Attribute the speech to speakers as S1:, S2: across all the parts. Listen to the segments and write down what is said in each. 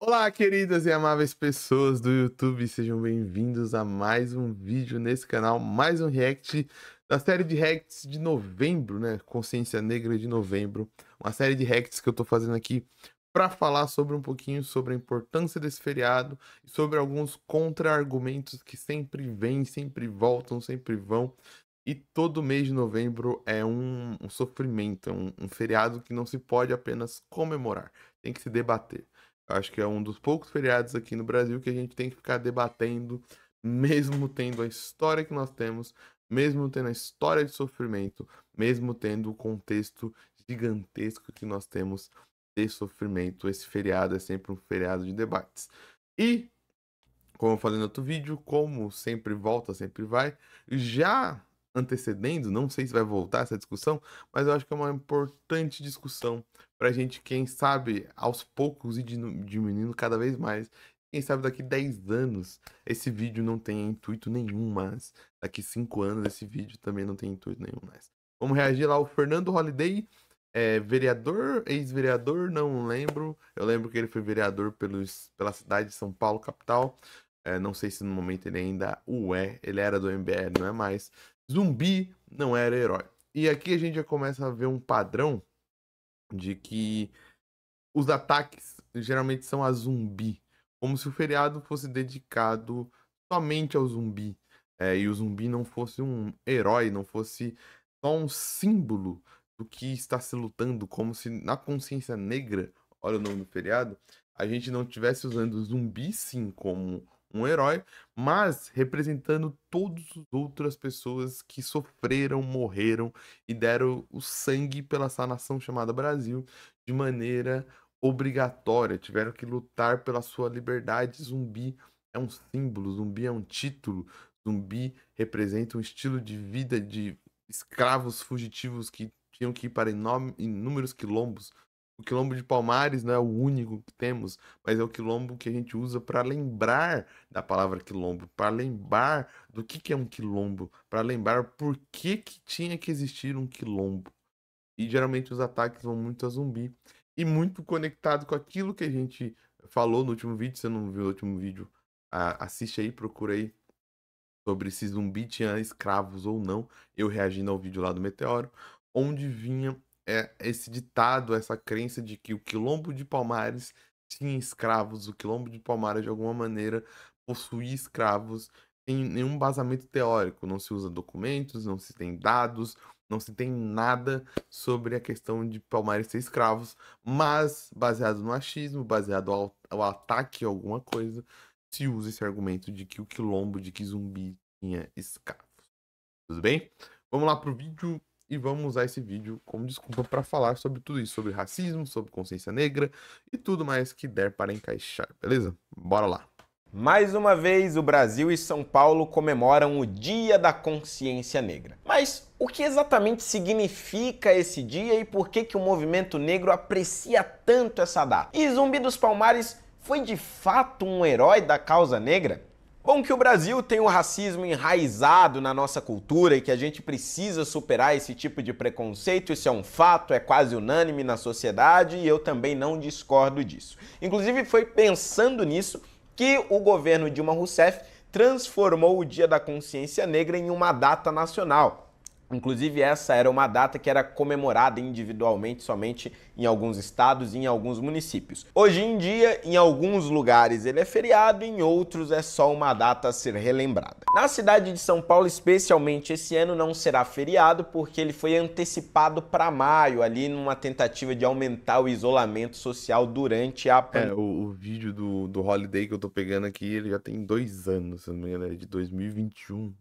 S1: Olá, queridas e amáveis pessoas do YouTube, sejam bem-vindos a mais um vídeo nesse canal, mais um react da série de reacts de novembro, né? Consciência Negra de novembro, uma série de reacts que eu tô fazendo aqui para falar sobre um pouquinho sobre a importância desse feriado e sobre alguns contra-argumentos que sempre vêm, sempre voltam, sempre vão. E todo mês de novembro é um sofrimento, é um feriado que não se pode apenas comemorar, tem que se debater. Eu acho que é um dos poucos feriados aqui no Brasil que a gente tem que ficar debatendo, mesmo tendo a história que nós temos, mesmo tendo a história de sofrimento, mesmo tendo o contexto gigantesco que nós temos de sofrimento. Esse feriado é sempre um feriado de debates. E, como eu falei no outro vídeo, como sempre volta, sempre vai, já antecedendo, não sei se vai voltar essa discussão, mas eu acho que é uma importante discussão pra gente, quem sabe, aos poucos ir diminuindo cada vez mais. Quem sabe daqui 10 anos esse vídeo não tenha intuito nenhum, mas daqui 5 anos esse vídeo também não tem intuito nenhum mais. Vamos reagir lá ao Fernando Holliday, vereador, ex-vereador, não lembro. Eu lembro que ele foi vereador pela cidade de São Paulo, capital. Não sei se no momento ele ainda o é. Ele era do MBL, não é mais. Zumbi não era herói. E aqui a gente já começa a ver um padrão de que os ataques geralmente são a zumbi. Como se o feriado fosse dedicado somente ao zumbi. E o zumbi não fosse um herói, não fosse só um símbolo do que está se lutando. Como se na consciência negra, olha o nome do feriado, a gente não estivesse usando o zumbi sim como um herói, mas representando todas as outras pessoas que sofreram, morreram e deram o sangue pela essa nação chamada Brasil de maneira obrigatória, tiveram que lutar pela sua liberdade. Zumbi é um símbolo, zumbi é um título, zumbi representa um estilo de vida de escravos fugitivos que tinham que ir para inúmeros quilombos. O quilombo de Palmares não é o único que temos, mas é o quilombo que a gente usa para lembrar da palavra quilombo, para lembrar do que é um quilombo, para lembrar por que tinha que existir um quilombo. E geralmente os ataques vão muito a zumbi. E muito conectado com aquilo que a gente falou no último vídeo. Se você não viu o último vídeo, assiste aí, procura aí sobre se zumbi tinha escravos ou não. Eu reagindo ao vídeo lá do Meteoro, onde vinha esse ditado, essa crença de que o Quilombo de Palmares tinha escravos, o Quilombo de Palmares de alguma maneira possuía escravos, sem nenhum embasamento teórico, não se usa documentos, não se tem dados, não se tem nada sobre a questão de Palmares ser escravos, mas baseado no achismo, baseado ao ataque a alguma coisa, se usa esse argumento de que o quilombo, de que zumbi tinha escravos. Tudo bem? Vamos lá pro vídeo e vamos usar esse vídeo como desculpa para falar sobre tudo isso, sobre racismo, sobre consciência negra e tudo mais que der para encaixar, beleza? Bora lá.
S2: Mais uma vez, o Brasil e São Paulo comemoram o Dia da Consciência Negra. Mas o que exatamente significa esse dia e por que o movimento negro aprecia tanto essa data? E Zumbi dos Palmares foi de fato um herói da causa negra? Bom, que o Brasil tem o racismo enraizado na nossa cultura e que a gente precisa superar esse tipo de preconceito, isso é um fato, é quase unânime na sociedade e eu também não discordo disso. Inclusive, foi pensando nisso que o governo Dilma Rousseff transformou o Dia da Consciência Negra em uma data nacional. Inclusive, essa era uma data que era comemorada individualmente somente em alguns estados e em alguns municípios. Hoje em dia, em alguns lugares ele é feriado, em outros é só uma data a ser relembrada. Na cidade de São Paulo, especialmente esse ano, não será feriado porque ele foi antecipado para maio, ali numa tentativa de aumentar o isolamento social durante a pandemia.
S1: O vídeo do Holiday que eu tô pegando aqui, ele já tem 2 anos, se não me engano, é de 2021.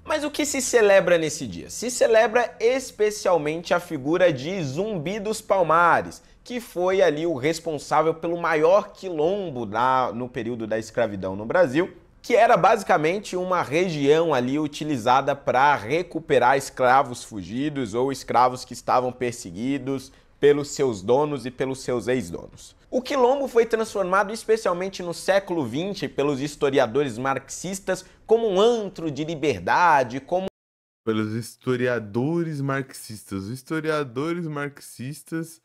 S2: Mas o que se celebra nesse dia? Se celebra especialmente a figura de Zumbi dos Palmares, que foi ali o responsável pelo maior quilombo no período da escravidão no Brasil, que era basicamente uma região ali utilizada para recuperar escravos fugidos ou escravos que estavam perseguidos pelos seus donos e pelos seus ex-donos. O quilombo foi transformado especialmente no século XX pelos historiadores marxistas como um antro de liberdade, como
S1: Pelos historiadores marxistas. Os historiadores marxistas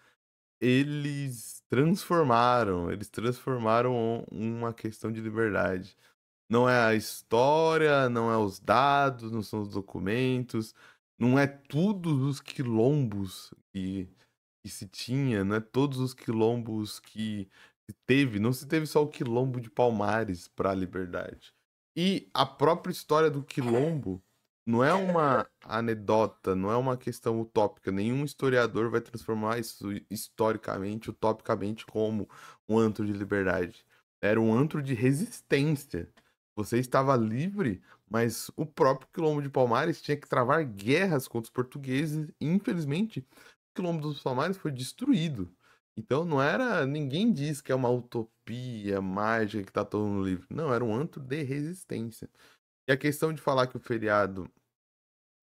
S1: eles transformaram uma questão de liberdade. Não é a história, não é os dados, não são os documentos, não é todos os quilombos que se tinha, não é todos os quilombos que se teve, não se teve só o quilombo de Palmares para a liberdade. E a própria história do quilombo não é uma anedota, não é uma questão utópica. Nenhum historiador vai transformar isso historicamente, utopicamente, como um antro de liberdade. Era um antro de resistência. Você estava livre, mas o próprio Quilombo de Palmares tinha que travar guerras contra os portugueses. E, infelizmente, o Quilombo dos Palmares foi destruído. Então não era. Ninguém diz que é uma utopia mágica que tá todo mundo livre. Não, era um antro de resistência. E a questão de falar que o feriado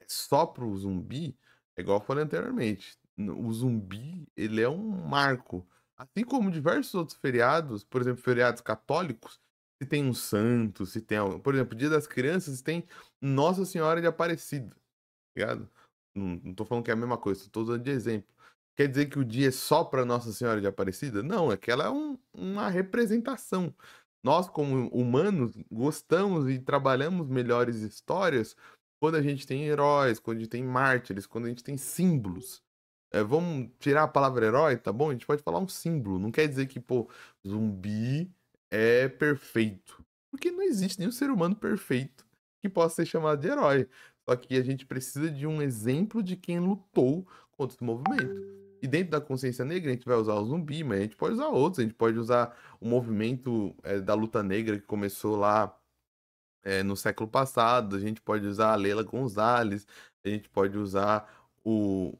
S1: é só pro zumbi, é igual eu falei anteriormente. O zumbi, ele é um marco. Assim como diversos outros feriados, por exemplo, feriados católicos, se tem um santo, se tem, por exemplo, Dia das Crianças, se tem Nossa Senhora de Aparecida, tá ligado? Não tô falando que é a mesma coisa, tô dando de exemplo. Quer dizer que o dia é só para Nossa Senhora de Aparecida? Não, é que ela é uma representação. Nós, como humanos, gostamos e trabalhamos melhores histórias quando a gente tem heróis, quando a gente tem mártires, quando a gente tem símbolos. Vamos tirar a palavra herói, tá bom? A gente pode falar um símbolo. Não quer dizer que, pô, zumbi é perfeito. Porque não existe nenhum ser humano perfeito que possa ser chamado de herói. Só que a gente precisa de um exemplo de quem lutou contra esse movimento. E dentro da consciência negra, a gente vai usar o zumbi, mas a gente pode usar outros. A gente pode usar o movimento da luta negra que começou lá no século passado. A gente pode usar a Leila Gonzalez. A gente pode usar um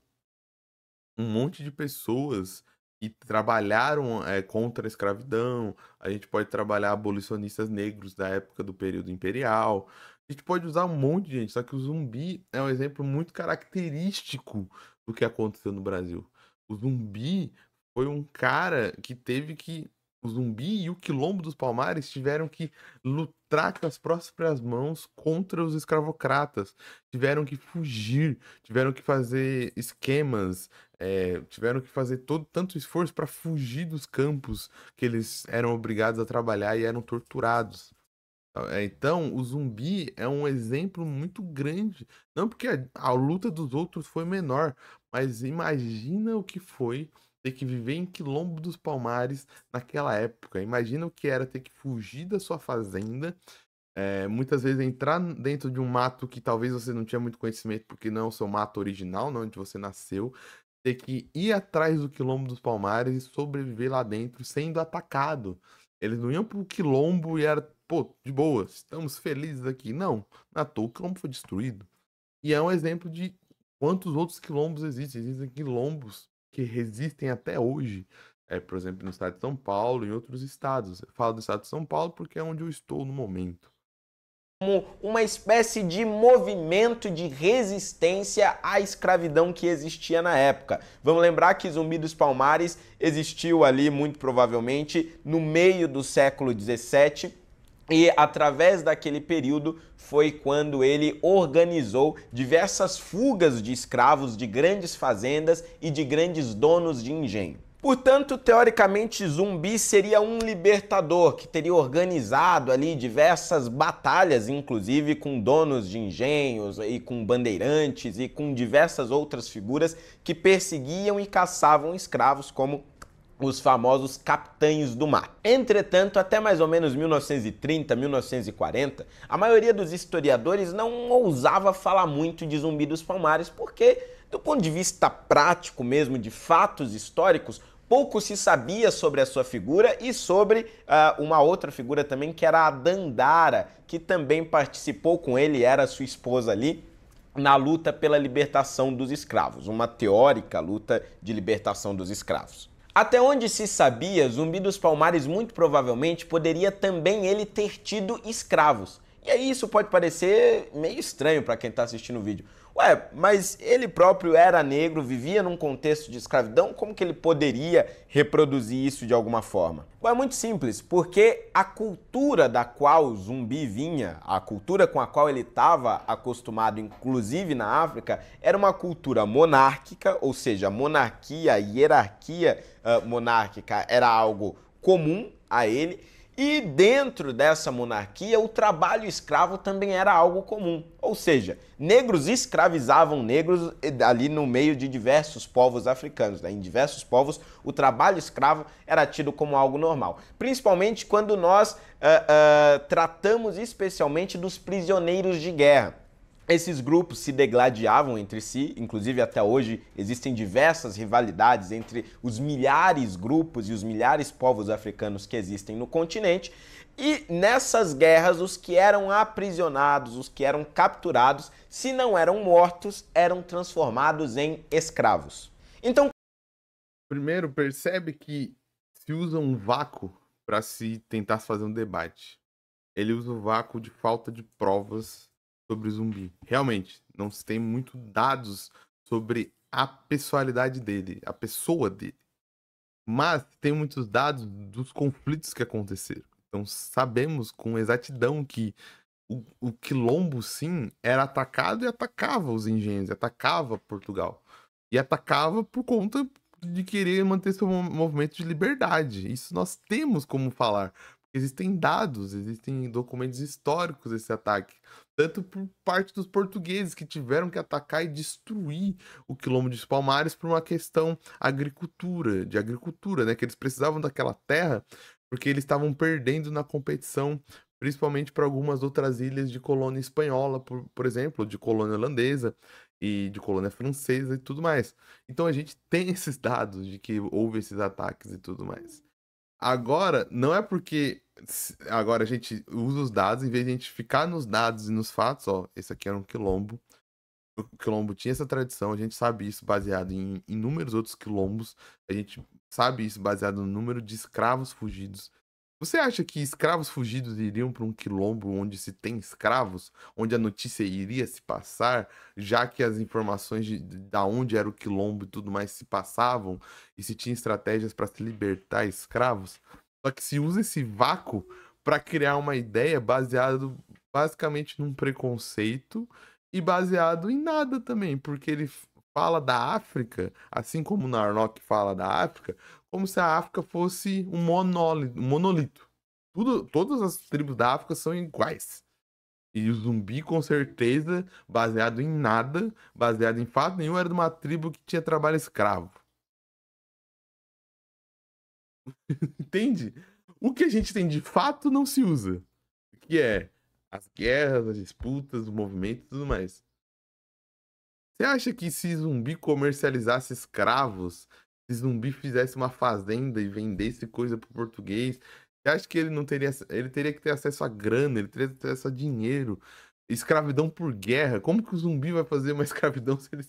S1: monte de pessoas que trabalharam contra a escravidão. A gente pode trabalhar abolicionistas negros da época do período imperial. A gente pode usar um monte de gente, só que o zumbi é um exemplo muito característico do que aconteceu no Brasil. O zumbi foi um cara que teve que. O zumbi e o Quilombo dos Palmares tiveram que lutar com as próprias mãos contra os escravocratas. Tiveram que fugir, tiveram que fazer esquemas, tiveram que fazer tanto esforço para fugir dos campos que eles eram obrigados a trabalhar e eram torturados. Então, o zumbi é um exemplo muito grande. Não porque a luta dos outros foi menor, mas imagina o que foi ter que viver em Quilombo dos Palmares naquela época. Imagina o que era ter que fugir da sua fazenda, muitas vezes entrar dentro de um mato que talvez você não tinha muito conhecimento, porque não é o seu mato original, não, onde você nasceu. Ter que ir atrás do Quilombo dos Palmares e sobreviver lá dentro sendo atacado. Eles não iam pro Quilombo e era, pô, de boa, estamos felizes aqui. Não, na toa o Quilombo foi destruído. E é um exemplo de quantos outros quilombos existem. Existem quilombos que resistem até hoje. Por exemplo, no estado de São Paulo e em outros estados. Eu falo do estado de São Paulo porque é onde eu estou no momento.
S2: Como uma espécie de movimento de resistência à escravidão que existia na época. Vamos lembrar que Zumbi dos Palmares existiu ali, muito provavelmente, no meio do século XVII, e através daquele período foi quando ele organizou diversas fugas de escravos de grandes fazendas e de grandes donos de engenho. Portanto, teoricamente, Zumbi seria um libertador que teria organizado ali diversas batalhas, inclusive com donos de engenhos e com bandeirantes e com diversas outras figuras que perseguiam e caçavam escravos, como os famosos capitães do mar. Entretanto, até mais ou menos 1930, 1940, a maioria dos historiadores não ousava falar muito de Zumbi dos Palmares porque, do ponto de vista prático mesmo, de fatos históricos, pouco se sabia sobre a sua figura e sobre uma outra figura também, que era a Dandara, que também participou com ele, era sua esposa ali, na luta pela libertação dos escravos, uma teórica luta de libertação dos escravos. Até onde se sabia, Zumbi dos Palmares muito provavelmente poderia também ele ter tido escravos. E aí isso pode parecer meio estranho para quem está assistindo o vídeo. Ué, mas ele próprio era negro, vivia num contexto de escravidão, como que ele poderia reproduzir isso de alguma forma? Bom, é muito simples, porque a cultura da qual o Zumbi vinha, a cultura com a qual ele estava acostumado, inclusive na África, era uma cultura monárquica, ou seja, a monarquia, a hierarquia monárquica era algo comum a ele. E dentro dessa monarquia, o trabalho escravo também era algo comum. Ou seja, negros escravizavam negros ali no meio de diversos povos africanos. Né? Em diversos povos, o trabalho escravo era tido como algo normal. Principalmente quando nós tratamos especialmente dos prisioneiros de guerra. Esses grupos se degladiavam entre si, inclusive até hoje existem diversas rivalidades entre os milhares grupos e os milhares povos africanos que existem no continente. E nessas guerras, os que eram aprisionados, os que eram capturados, se não eram mortos, eram transformados em escravos. Então,
S1: Primeiro, percebe que se usa um vácuo para se tentar fazer um debate. Ele usa o vácuo de falta de provas sobre o Zumbi. Realmente, não se tem muito dados sobre a pessoalidade dele, a pessoa dele. Mas tem muitos dados dos conflitos que aconteceram. Então sabemos com exatidão que o Quilombo, sim, era atacado e atacava os engenhos, atacava Portugal. E atacava por conta de querer manter seu movimento de liberdade. Isso nós temos como falar. Existem dados, existem documentos históricos desse ataque. Tanto por parte dos portugueses que tiveram que atacar e destruir o Quilombo dos Palmares por uma questão de agricultura, né? Que eles precisavam daquela terra porque eles estavam perdendo na competição, principalmente para algumas outras ilhas de colônia espanhola, por exemplo, de colônia holandesa e de colônia francesa e tudo mais. Então a gente tem esses dados de que houve esses ataques e tudo mais. Agora, não é porque agora a gente usa os dados, em vez de a gente ficar nos dados e nos fatos, ó, esse aqui era um quilombo. O quilombo tinha essa tradição, a gente sabe isso baseado em inúmeros outros quilombos, a gente sabe isso baseado no número de escravos fugidos. Você acha que escravos fugidos iriam para um quilombo onde se tem escravos, onde a notícia iria se passar, já que as informações da onde era o quilombo e tudo mais se passavam, e se tinha estratégias para se libertar escravos? Só que se usa esse vácuo para criar uma ideia baseado basicamente num preconceito e baseado em nada também, porque ele fala da África, assim como o Narlock fala da África, como se a África fosse um monolito. Todas as tribos da África são iguais. E o Zumbi, com certeza, baseado em nada, baseado em fato nenhum, era de uma tribo que tinha trabalho escravo. Entende? O que a gente tem de fato não se usa. Que é as guerras, as disputas, o movimento e tudo mais. Você acha que se Zumbi comercializasse escravos, se Zumbi fizesse uma fazenda e vendesse coisa pro português, você acha que ele não teria, ele teria que ter acesso a grana, ele teria que ter acesso a dinheiro? Escravidão por guerra. Como que o Zumbi vai fazer uma escravidão se eles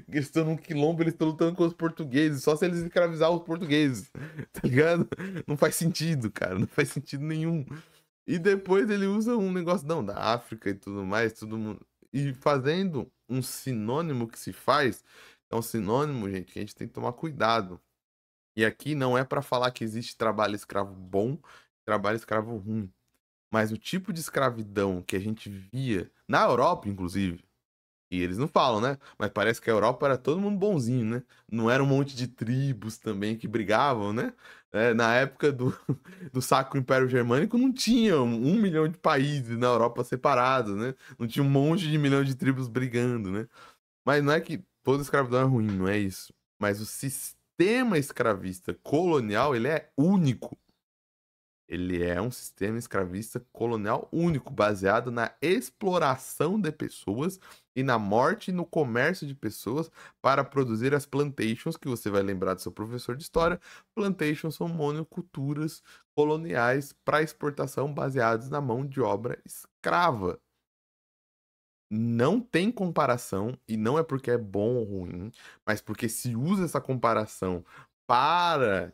S1: estão num quilombo, eles estão lutando com os portugueses, só se eles escravizar os portugueses, tá ligado? Não faz sentido, cara, não faz sentido nenhum. E depois ele usa um negócio, não, da África e tudo mais, todo mundo. E fazendo um sinônimo que se faz, é um sinônimo, gente, que a gente tem que tomar cuidado. E aqui não é para falar que existe trabalho escravo bom, trabalho escravo ruim. Mas o tipo de escravidão que a gente via na Europa, inclusive, e eles não falam, né? Mas parece que a Europa era todo mundo bonzinho, né? Não era um monte de tribos também que brigavam, né? Na época do Sacro Império Germânico não tinha 1 milhão de países na Europa separados, né? Não tinha um monte de milhão de tribos brigando, né? Mas não é que toda escravidão é ruim, não é isso. Mas o sistema escravista colonial, ele é único. Ele é um sistema escravista colonial único, baseado na exploração de pessoas e na morte e no comércio de pessoas para produzir as plantations, que você vai lembrar do seu professor de história. Plantations são monoculturas coloniais para exportação baseadas na mão de obra escrava. Não tem comparação, e não é porque é bom ou ruim, mas porque se usa essa comparação para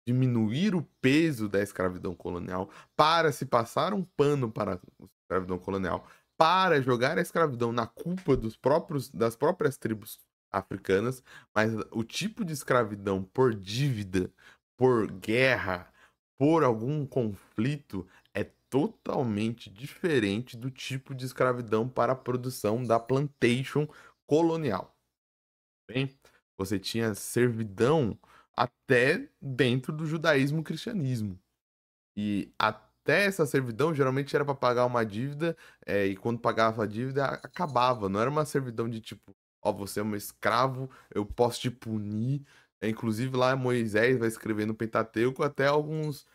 S1: diminuir o peso da escravidão colonial, para se passar um pano para a escravidão colonial, para jogar a escravidão na culpa das próprias tribos africanas, mas o tipo de escravidão por dívida, por guerra, por algum conflito é totalmente diferente do tipo de escravidão para a produção da plantation colonial. Bem, você tinha servidão até dentro do judaísmo e cristianismo. E até essa servidão geralmente era para pagar uma dívida, e quando pagava a dívida acabava. Não era uma servidão de tipo, ó, você é um escravo, eu posso te punir. Inclusive lá Moisés vai escrever no Pentateuco até alguns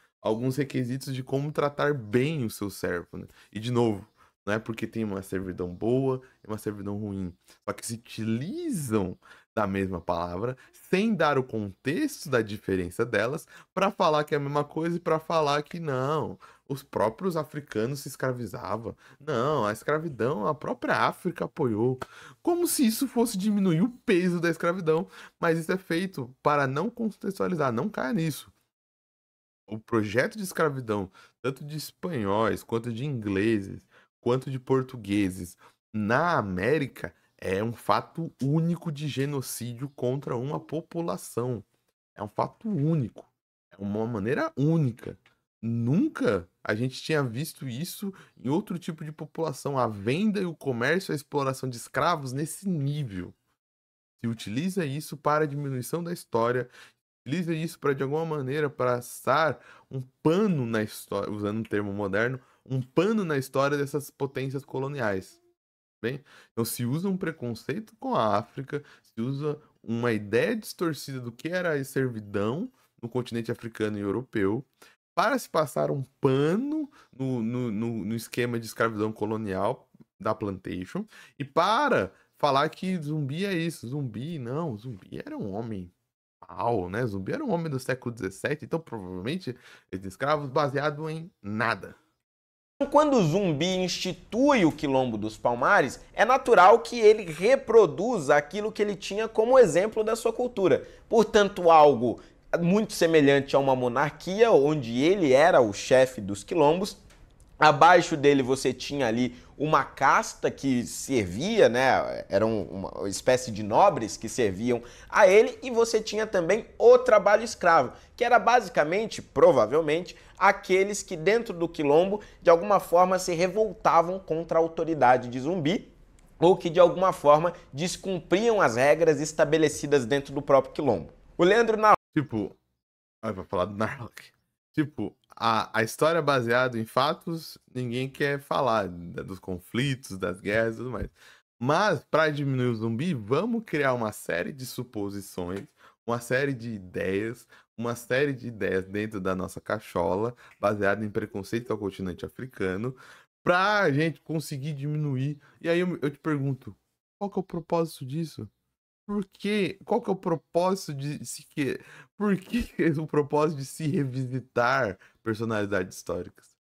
S1: requisitos de como tratar bem o seu servo, né? E de novo, não é porque tem uma servidão boa e uma servidão ruim. Só que se utilizam da mesma palavra sem dar o contexto da diferença delas para falar que é a mesma coisa e para falar que não, os próprios africanos se escravizavam. Não, a escravidão a própria África apoiou. Como se isso fosse diminuir o peso da escravidão, mas isso é feito para não contextualizar, não caia nisso. O projeto de escravidão, tanto de espanhóis, quanto de ingleses, quanto de portugueses, na América, é um fato único de genocídio contra uma população. É um fato único. É uma maneira única. Nunca a gente tinha visto isso em outro tipo de população. A venda e o comércio, a exploração de escravos nesse nível. Se utiliza isso para a diminuição da história, utiliza isso para, de alguma maneira, passar um pano na história, usando um termo moderno, um pano na história dessas potências coloniais. Bem, então se usa um preconceito com a África, se usa uma ideia distorcida do que era a servidão no continente africano e europeu, para se passar um pano no esquema de escravidão colonial da plantation, e para falar que zumbi é isso, zumbi não, zumbi era um homem mau, né? Zumbi era um homem do século XVII, então provavelmente esses escravos baseado em nada.
S2: Quando o Zumbi institui o Quilombo dos Palmares, é natural que ele reproduza aquilo que ele tinha como exemplo da sua cultura. Portanto, algo muito semelhante a uma monarquia, onde ele era o chefe dos quilombos. Abaixo dele você tinha ali uma casta que servia, né? Eram uma espécie de nobres que serviam a ele, e você tinha também o trabalho escravo, que era basicamente, provavelmente, aqueles que dentro do quilombo de alguma forma se revoltavam contra a autoridade de Zumbi, ou que de alguma forma descumpriam as regras estabelecidas dentro do próprio quilombo. O Leandro
S1: Tipo, vai falar do Narlock. Tipo, a história baseada em fatos, ninguém quer falar dos conflitos, das guerras e tudo mais. Mas, para diminuir o zumbi, vamos criar uma série de suposições, uma série de ideias, uma série de ideias dentro da nossa cachola, baseada em preconceito ao continente africano, pra gente conseguir diminuir. E aí eu te pergunto, qual que é o propósito disso? Por quê? Qual que é o propósito de se que... Por que o propósito de se revisitar personalidades históricas?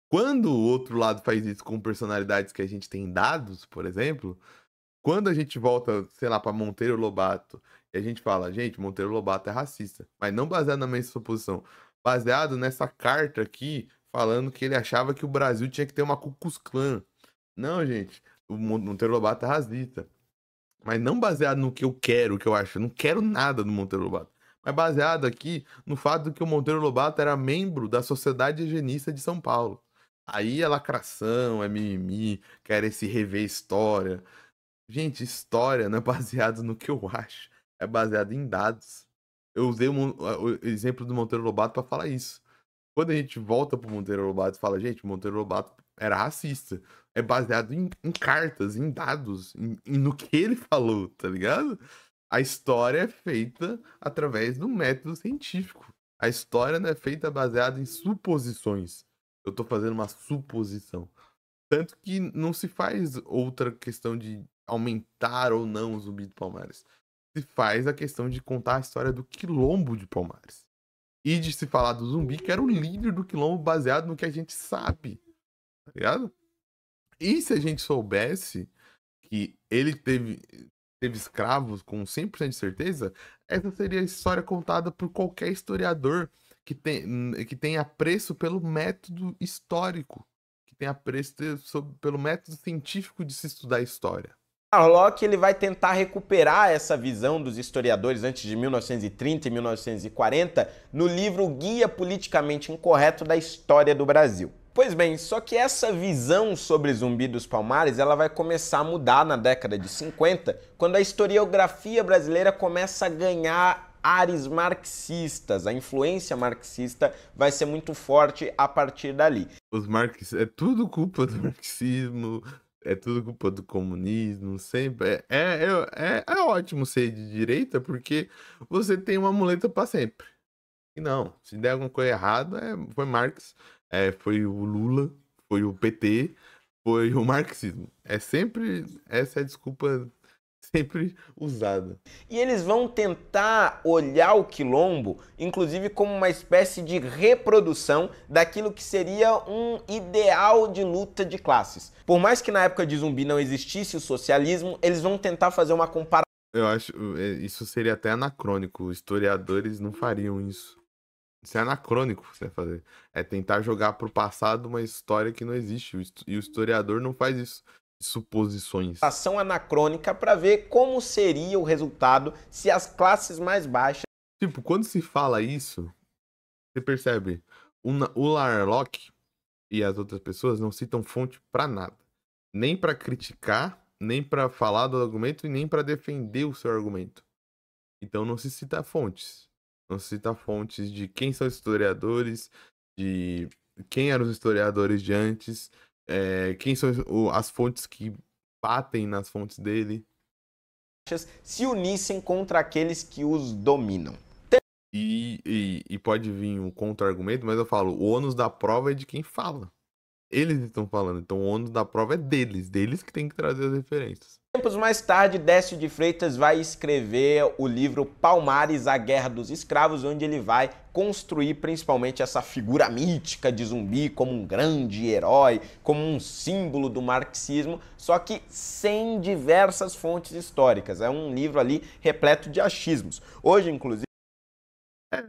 S1: Quando o outro lado faz isso com personalidades que a gente tem dados, por exemplo, quando a gente volta, sei lá, para Monteiro Lobato, e a gente fala, gente, Monteiro Lobato é racista, mas não baseado na minha suposição, baseado nessa carta aqui, falando que ele achava que o Brasil tinha que ter uma Ku Klux Klan. Não, gente, o Monteiro Lobato é racista. Mas não baseado no que eu quero, o que eu acho. Eu não quero nada do Monteiro Lobato. Mas baseado aqui no fato de que o Monteiro Lobato era membro da Sociedade Higienista de São Paulo. Aí é lacração, é mimimi, querem se rever história. Gente, história não é baseado no que eu acho. É baseado em dados. Eu usei o exemplo do Monteiro Lobato para falar isso. Quando a gente volta pro Monteiro Lobato e fala, gente, o Monteiro Lobato era racista. É baseado em cartas, em dados, no que ele falou, tá ligado? A história é feita através do método científico. A história não é feita baseada em suposições. Eu tô fazendo uma suposição. Tanto que não se faz outra questão de aumentar ou não o Zumbi de Palmares. Se faz a questão de contar a história do Quilombo de Palmares. E de se falar do Zumbi, que era o líder do Quilombo baseado no que a gente sabe. Tá ligado? E se a gente soubesse que ele teve escravos com 100% de certeza, essa seria a história contada por qualquer historiador que tenha apreço pelo método histórico, que tem apreço pelo método científico de se estudar a história.
S2: Locke ele vai tentar recuperar essa visão dos historiadores antes de 1930 e 1940 no livro Guia Politicamente Incorreto da História do Brasil. Pois bem, só que essa visão sobre Zumbi dos Palmares ela vai começar a mudar na década de 50, quando a historiografia brasileira começa a ganhar ares marxistas. A influência marxista vai ser muito forte a partir dali.
S1: Os marxistas, é tudo culpa do marxismo, é tudo culpa do comunismo, sempre. É ótimo ser de direita porque você tem uma muleta para sempre. E não, se der alguma coisa errada, foi Marx, foi o Lula, foi o PT, foi o marxismo. É sempre, essa é a desculpa sempre usada.
S2: E eles vão tentar olhar o quilombo, inclusive como uma espécie de reprodução daquilo que seria um ideal de luta de classes. Por mais que na época de Zumbi não existisse o socialismo, eles vão tentar fazer uma comparação.
S1: Eu acho, isso seria até anacrônico, historiadores não fariam isso. Isso é anacrônico você fazer. É tentar jogar pro passado uma história que não existe. E o historiador não faz isso. Suposições.
S2: Ação anacrônica para ver como seria o resultado se as classes mais baixas.
S1: Tipo, quando se fala isso, você percebe, o Larlock e as outras pessoas não citam fonte pra nada. Nem pra criticar, nem pra falar do argumento e nem pra defender o seu argumento. Então não se cita fontes. Não se cita fontes de quem são os historiadores, de quem eram os historiadores de antes, quem são as fontes que batem nas fontes dele.
S2: Se unissem contra aqueles que os dominam.
S1: E pode vir um contra-argumento, mas eu falo, o ônus da prova é de quem fala. Eles estão falando, então o ônus da prova é deles que tem que trazer as referências.
S2: Tempos mais tarde, Décio de Freitas vai escrever o livro Palmares, a Guerra dos Escravos, onde ele vai construir principalmente essa figura mítica de Zumbi como um grande herói, como um símbolo do marxismo, só que sem diversas fontes históricas. É um livro ali repleto de achismos. Hoje, inclusive,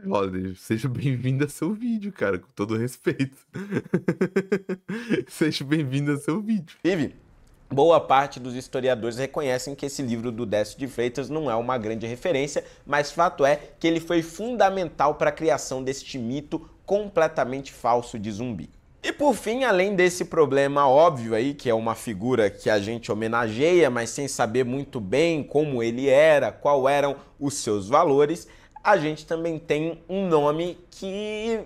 S1: Olha, seja bem-vindo a seu vídeo, cara, com todo respeito. Seja bem-vindo a seu vídeo.
S2: Boa parte dos historiadores reconhecem que esse livro do Décio de Freitas não é uma grande referência, mas fato é que ele foi fundamental para a criação deste mito completamente falso de Zumbi. E por fim, além desse problema óbvio aí, que é uma figura que a gente homenageia, mas sem saber muito bem como ele era, quais eram os seus valores, a gente também tem um nome que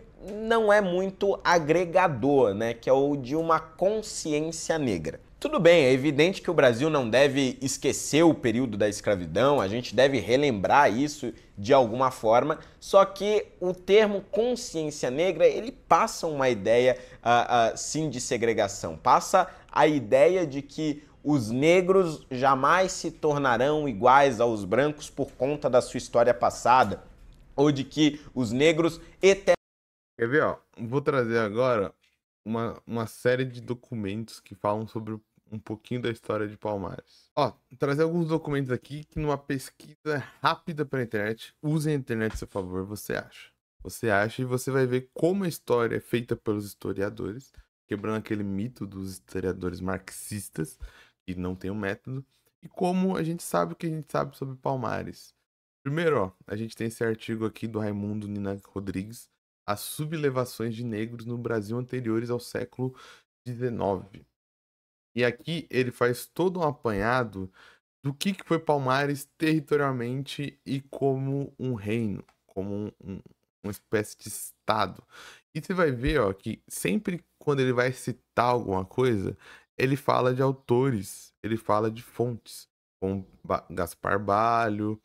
S2: não é muito agregador, né? Que é o de uma consciência negra. Tudo bem, é evidente que o Brasil não deve esquecer o período da escravidão, a gente deve relembrar isso de alguma forma, só que o termo consciência negra, ele passa uma ideia, sim, de segregação, passa a ideia de que os negros jamais se tornarão iguais aos brancos por conta da sua história passada, ou de que os negros
S1: Quer ver, ó? Vou trazer agora uma série de documentos que falam sobre um pouquinho da história de Palmares. Ó, trazer alguns documentos aqui que numa pesquisa rápida pela internet, usem a internet a seu favor, você acha. Você acha e você vai ver como a história é feita pelos historiadores, quebrando aquele mito dos historiadores marxistas, que não tem um método, e como a gente sabe o que a gente sabe sobre Palmares. Primeiro, ó, a gente tem esse artigo aqui do Raimundo Nina Rodrigues, As Sublevações de Negros no Brasil Anteriores ao século XIX. E aqui ele faz todo um apanhado do que foi Palmares territorialmente e como um reino, como uma espécie de estado. E você vai ver, ó, que sempre quando ele vai citar alguma coisa, ele fala de autores, ele fala de fontes, como Gaspar Balho,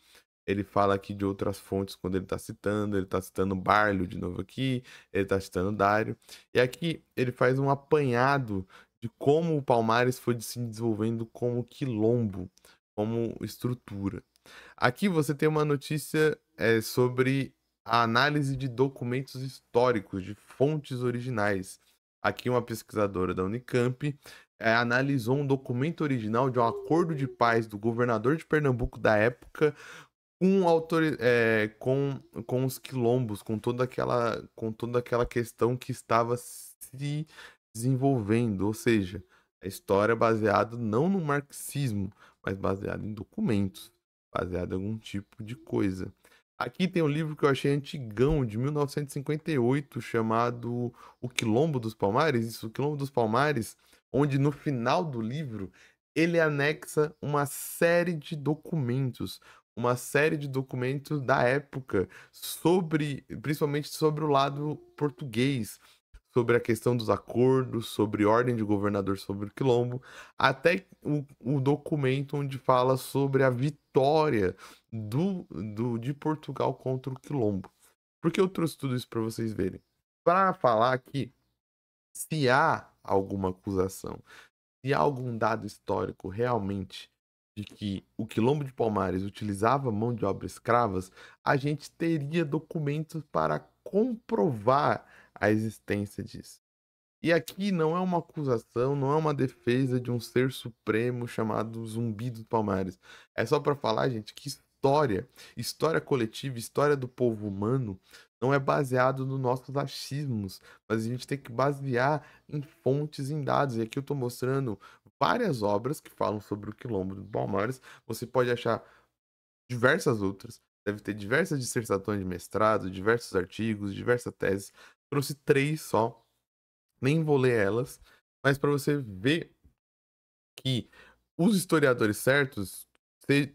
S1: ele fala aqui de outras fontes quando ele tá citando Barlho de novo aqui, ele tá citando Dário. E aqui ele faz um apanhado de como o Palmares foi se desenvolvendo como quilombo, como estrutura. Aqui você tem uma notícia sobre a análise de documentos históricos, de fontes originais. Aqui uma pesquisadora da Unicamp analisou um documento original de um acordo de paz do governador de Pernambuco da época com os quilombos, com toda aquela questão que estava se desenvolvendo, ou seja, a história é baseada não no marxismo, mas baseada em documentos, baseada em algum tipo de coisa. Aqui tem um livro que eu achei antigão, de 1958, chamado O Quilombo dos Palmares. Isso, O Quilombo dos Palmares, onde no final do livro ele anexa uma série de documentos da época sobre, principalmente sobre o lado português, sobre a questão dos acordos, sobre ordem de governador sobre o quilombo, até o documento onde fala sobre a vitória de Portugal contra o quilombo. Por que eu trouxe tudo isso para vocês verem? Para falar que se há alguma acusação, se há algum dado histórico realmente de que o Quilombo de Palmares utilizava mão de obra escravas, a gente teria documentos para comprovar a existência disso. E aqui não é uma acusação, não é uma defesa de um ser supremo chamado Zumbi dos Palmares. É só para falar, gente, que história coletiva, história do povo humano, não é baseado nos nossos achismos, mas a gente tem que basear em fontes, em dados. E aqui eu estou mostrando várias obras que falam sobre o Quilombo dos Palmares. Você pode achar diversas outras, deve ter diversas dissertações de mestrado, diversos artigos, diversas teses. Trouxe três só, nem vou ler elas, mas para você ver que os historiadores certos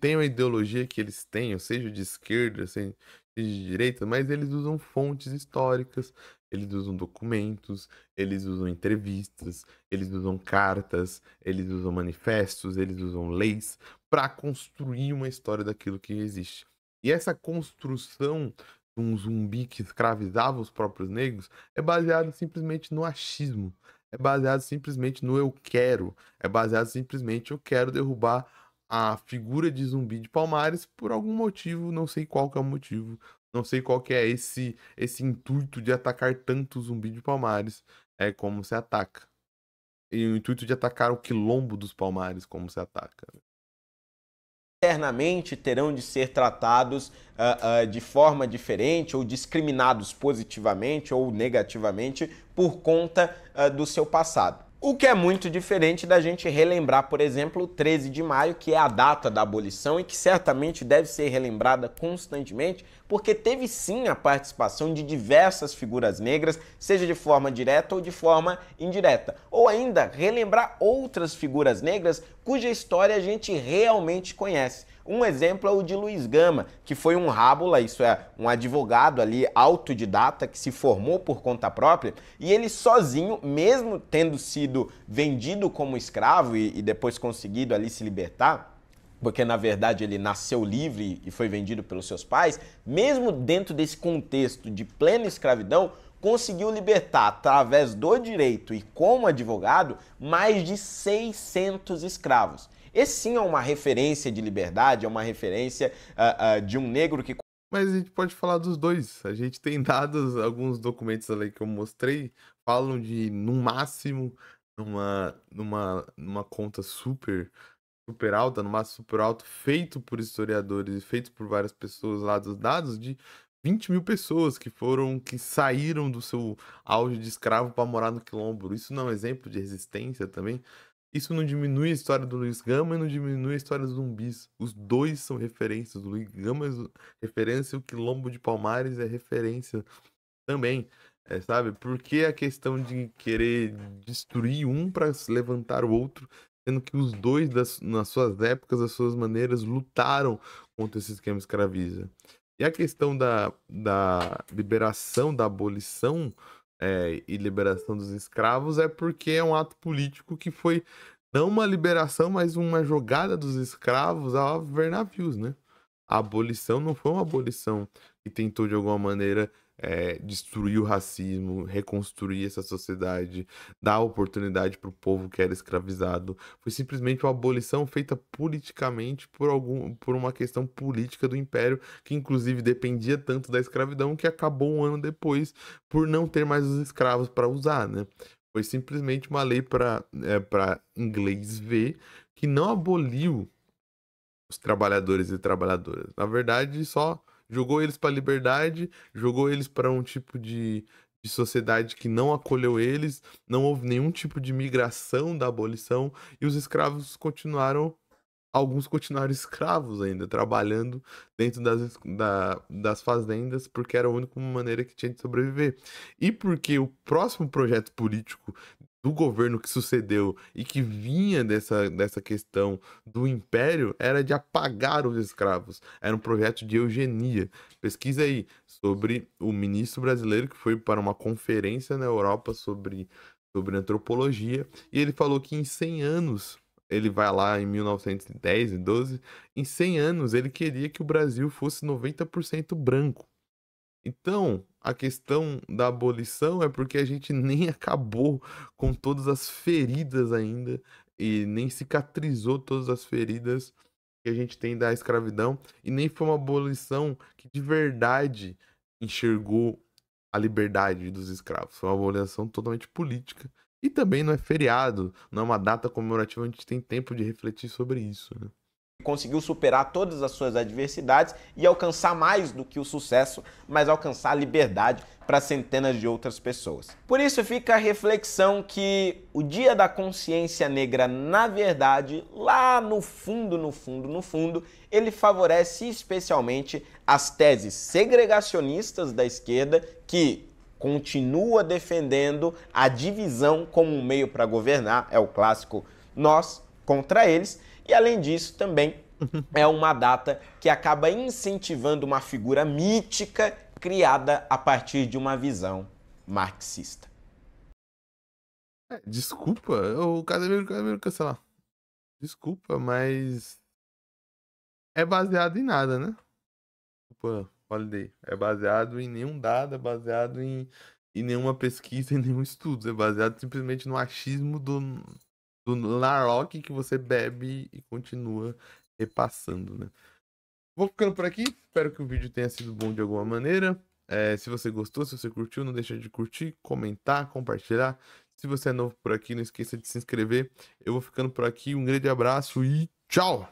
S1: têm a ideologia que eles têm, seja de esquerda, seja de direita, mas eles usam fontes históricas, eles usam documentos, eles usam entrevistas, eles usam cartas, eles usam manifestos, eles usam leis para construir uma história daquilo que existe. E essa construção de um zumbi que escravizava os próprios negros é baseado simplesmente no achismo, é baseado simplesmente no eu quero, é baseado simplesmente eu quero derrubar a figura de Zumbi de Palmares por algum motivo, não sei qual que é o motivo, não sei qual que é esse intuito de atacar tanto o Zumbi de Palmares, é como se ataca. E o intuito de atacar o Quilombo dos Palmares, como se ataca.
S2: Internamente terão de ser tratados de forma diferente ou discriminados positivamente ou negativamente por conta do seu passado. O que é muito diferente da gente relembrar, por exemplo, o 13 de maio, que é a data da abolição e que certamente deve ser relembrada constantemente, porque teve sim a participação de diversas figuras negras, seja de forma direta ou de forma indireta. Ou ainda, relembrar outras figuras negras cuja história a gente realmente conhece. Um exemplo é o de Luiz Gama, que foi um rábula, isso é, um advogado ali autodidata que se formou por conta própria, e ele sozinho, mesmo tendo sido vendido como escravo e depois conseguido ali se libertar, porque na verdade ele nasceu livre e foi vendido pelos seus pais, mesmo dentro desse contexto de plena escravidão, conseguiu libertar, através do direito e como advogado, mais de 600 escravos. Esse sim é uma referência de liberdade, é uma referência de um negro que...
S1: Mas a gente pode falar dos dois. A gente tem dados, alguns documentos ali que eu mostrei, falam de, no máximo, numa conta super alta, no máximo super alto, feito por historiadores e feito por várias pessoas lá dos dados, de 20 mil pessoas que saíram do seu auge de escravo para morar no quilombo. Isso não é um exemplo de resistência também? Isso não diminui a história do Luiz Gama e não diminui a história dos zumbis. Os dois são referências. O Luiz Gama é referência, o Quilombo de Palmares é referência também. Sabe? Por que a questão de querer destruir um para levantar o outro, sendo que os dois, nas suas épocas, das suas maneiras, lutaram contra esse esquema escravista? E a questão da liberação, da abolição e liberação dos escravos é porque é um ato político que foi não uma liberação, mas uma jogada dos escravos a ver navios, né? A abolição não foi uma abolição que tentou, de alguma maneira, destruir o racismo, reconstruir essa sociedade, dar oportunidade para o povo que era escravizado. Foi simplesmente uma abolição feita politicamente por uma questão política do império, que inclusive dependia tanto da escravidão que acabou um ano depois por não ter mais os escravos para usar, né? Foi simplesmente uma lei para inglês ver que não aboliu os trabalhadores e trabalhadoras. Na verdade, só jogou eles para a liberdade, jogou eles para um tipo de sociedade que não acolheu eles, não houve nenhum tipo de migração da abolição, e os escravos continuaram. Alguns continuaram escravos ainda, trabalhando dentro das fazendas, porque era a única maneira que tinha de sobreviver. E porque o próximo projeto político do governo que sucedeu e que vinha dessa questão do império era de apagar os escravos. Era um projeto de eugenia. Pesquisa aí sobre o ministro brasileiro que foi para uma conferência na Europa sobre antropologia, e ele falou que em 100 anos ele vai lá em 1910 e 12, em 100 anos ele queria que o Brasil fosse 90% branco. Então, a questão da abolição é porque a gente nem acabou com todas as feridas ainda e nem cicatrizou todas as feridas que a gente tem da escravidão, e nem foi uma abolição que de verdade enxergou a liberdade dos escravos. Foi uma abolição totalmente política. E também não é feriado, não é uma data comemorativa, a gente tem tempo de refletir sobre isso, né?
S2: Conseguiu superar todas as suas adversidades e alcançar mais do que o sucesso, mas alcançar a liberdade para centenas de outras pessoas. Por isso fica a reflexão que o Dia da Consciência Negra, na verdade, lá no fundo, ele favorece especialmente as teses segregacionistas da esquerda, que continua defendendo a divisão como um meio para governar, é o clássico nós contra eles. E além disso, também é uma data que acaba incentivando uma figura mítica criada a partir de uma visão marxista.
S1: Desculpa, o Casemiro cancelar. Desculpa, mas é baseado em nada, né? Desculpa, Holiday. É baseado em nenhum dado, é baseado em nenhuma pesquisa, em nenhum estudo. É baseado simplesmente no achismo do Larrock que você bebe e continua repassando, né? Vou ficando por aqui. Espero que o vídeo tenha sido bom de alguma maneira. Se você gostou, se você curtiu, não deixa de curtir, comentar, compartilhar. Se você é novo por aqui, não esqueça de se inscrever. Eu vou ficando por aqui. Um grande abraço e tchau!